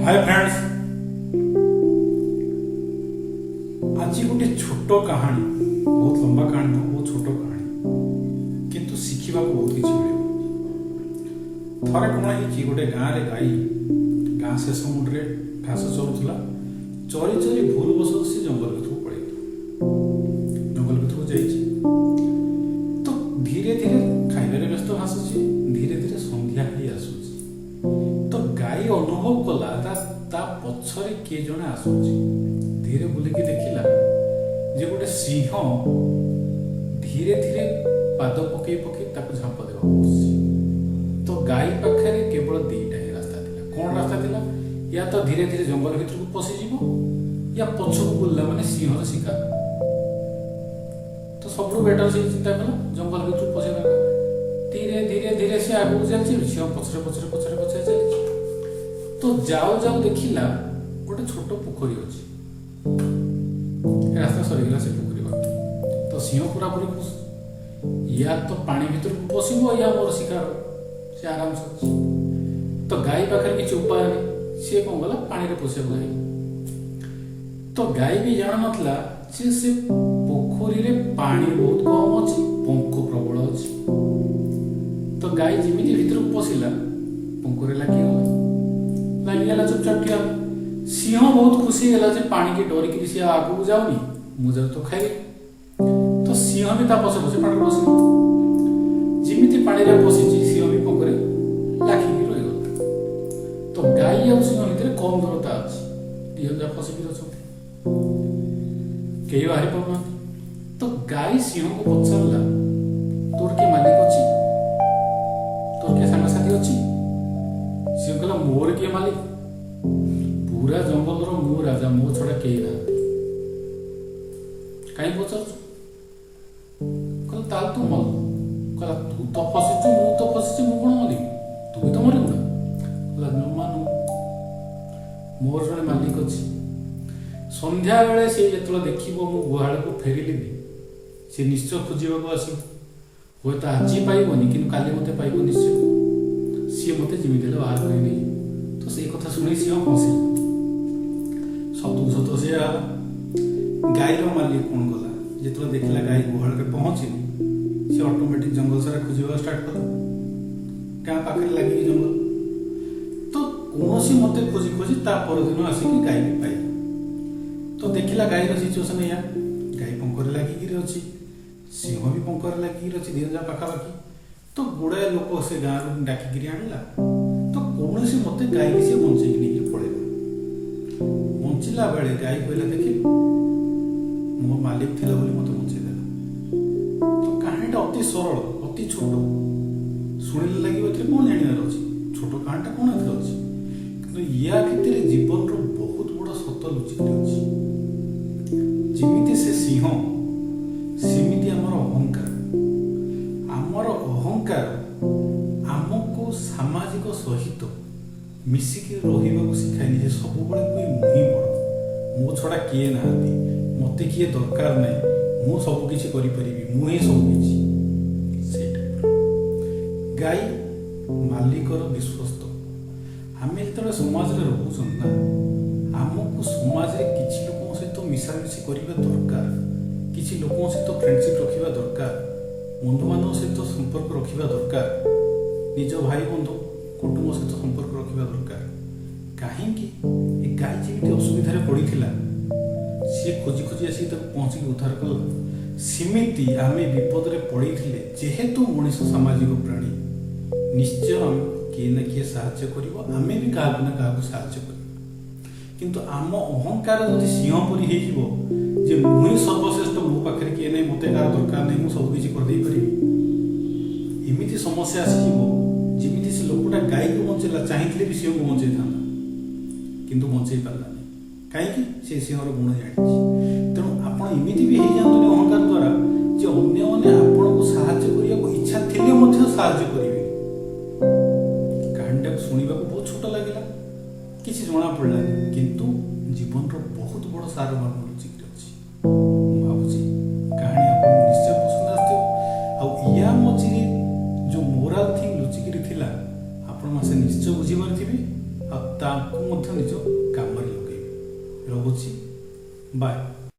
Hi friends, आज गोटे छोट कहानी, बहुत लंबा कहानी नुह, बहुत छोट कहानी किंतु शिखा बहुत किसी मिले। थरे कौन है गोटे गाँव में गाई गाँ शेष मुंडे घास चरुला, चरी चरी भूल बस से जंगल भर पड़े जंगल भर जा तो धीरे धीरे खाइबार व्यस्त भाषुची, धीरे धीरे संध्या ही आसूची। तो गाई अनुभव कला ता पछरे किए जने आसूची। धीरे बुलिकी देखिला जे गोटे सिंह धीरे धीरे पाद पकई पकई ताको झाप देवा बसुची। तो गाई पाखरे केवल दीटा ही रास्ता थिला। कौन रास्ता थिला? या तो धीरे धीरे जंगल भीतर को पसी जीवो या पछको बुलला माने सिंहर शिकार। तो सबरो बेटर से चिंता कला जंगल भीतर पसेला। धीरे धीरे धीरे से आगु चलछि, सिंह पछरे पछरे पछरे पछरे चलछि। तो जाओ जाओ देखिला गोटे छोट पोखरी अछि। रास्ता सरीगला से पोखरी बाटे। तो सिंह पूरा पूरी खुश, या तो पानी भीतर को पसिबो या मोर शिकार से आराम से अछि। तो गाई पाखर किछि उपाय नै, से कोन गला पानी रे पसे गई। तो गाई भी जान नथला जे से पोखरी रे पानी बहुत कम अछि, पंख प्रबल अछि। तो गाई जिमिति भीतर को पसिला, पंखरे लागी गला चुपचाप ठिया। सिंह बहुत खुशी है जे पानी के डर कि सी आगू जाऊनी, मुझे तो खाई। तो सिंह भी पसे पसे पानी पस जिमिति पानी रे पसी सिंह भी पंखरे लाखिकी रही गला। तो गाई और सिंह भितर कम दूरता अछि, दियो जा फसिकी रछथि, केही बाहरी पड़ना। तो गाई सिंह को पचारला, तोर के मालिक अछि, तोर के संग साथी अछि? सिंह कहला मोर के मालिक? पूरा जंगल रो मु राजा, मो छड़ा केही ना। काई पचार? कहला ताल तू मल। कहला तू तो फसिछु, मु तो फसिछु, मु कोन मली? तू भी तो मरी ना। कहला न मानु, मोर जने मालिक अछि। संध्या बेले से जेतला देखिबो मु गुहाळ को फेरिलिनी, से निश्चय खोजिबाको आसी। होय त आजी पाइबोनी किंतु काली मते पाइबो निश्चय। सी मते जिमिति ले बाहर करि नै। तो से कथा सुनि सिंह हसिला। सतु सत से गाई रो मालिक कोन गला, जेतला देखला गाई गुहाळ रे पहुंची, से ऑटोमेटिक जंगल सारा खोजिबा स्टार्ट कर। का पाखरे लागी जंगल। तो कोनोसी मते खोजी खोजी ता पर दिन आसी कि गाई के पाइ। तो देखिला गाई रो सिचुएशन या, गाई पंखरे लागी गिरे अछि, सिंह भी पंखरे लागी गिरे अछि, दिन जा पाखा बाकी। तो गुड़ाए लोक से गाँव डाकिकी आनला। तो कौन से मत गाई की बंचे नहीं पड़ेगा। बंचला बेले गाई कहला देखी मो मालिक थिला बोली मत बंचेदेला। तो कहानीटा अति सरल, अति छोट, शुणिले लगे कौन जानार अच्छी छोट कहानीटा कौन अच्छी, कि या भितर जीवन रो बहुत बड़ा सत लुचिकी अच्छी। जिमिति से सिंह सेमिति आमर अहंकार। आमर अहंकार आमको सामाजिक सहित मिसिकी रहिबाकू शिखाइनि जे सब बेले मुई बड़, मो छड़ा किए नाहांती, मते किए दरकार नै, मु सब किछि करि परिबि, मु ही सब किछि। सेटा गाई मालिकर विश्वस्त। आमे जेतबे समाज रे रहउछन ना, आमको समाज रे किछि लोकन सहित मिसामिसी करिबा दरकार, किछि लोकन सहित फ्रेंडशिप रखिबा दरकार, बंधु बांधव सहित संपर्क रखिबा दरकार, निज भाई बंधु कुटुंब सहित संपर्क रखिबा दरकार। कहीं गाई जेमिति असुविधा पड़ीथिला, सी खोजी खोजी आसी पहुंची उद्धार कला, सेमिति आमे विपद रे पड़ीथिले जेहेतु मनुष्य सामाजिक प्राणी, निश्चय किए ना किए साहाय्य करिवो, आमे भी काहाकु ना काहाकु साहाय्य करिवो। किंतु आम अहंकार जदि सिंह परि हे जिवो जे मुई सर्वश्रेष्ठ, मो पाखरे किए नै, मते कार दरकार नै, मु सब किछि कर देई परिबि, एमिति समस्या आसी जिवो। जिमिति से लोकटा गाई को बंचेला, चाहिथिले भी सिंह को बंचै थांता, किंतु बंचै पारलानी। काहेकि से सिंहर गुण जानिछि। तेणु आपण एमिति भी हे जांतुनी अहंकार द्वारा जे अन्य माने आपनको साहाय्य करियाको इच्छा थिले मध्ये साहाय्य करिवे। कहानीटा सुनिबाको बहुत छोट लागिला, किछि जणा पड़लानी, किंतु जीवन रो बहुत बड़ सार मर्म लुचिकी अछि। मु भाबुछि कहानी आपन निश्चय पसंद आस्थियो। आ या मझिरे जो मोराल थिंग लुचिकी थिला, आपण मासे निश्चय बुझी पारथिबे। आ ତାଙ୍କୁ ମଧ୍ୟ ନିଜ କାମରେ ଲଗେଇବେ। ରହୁଛି, ବାଏ।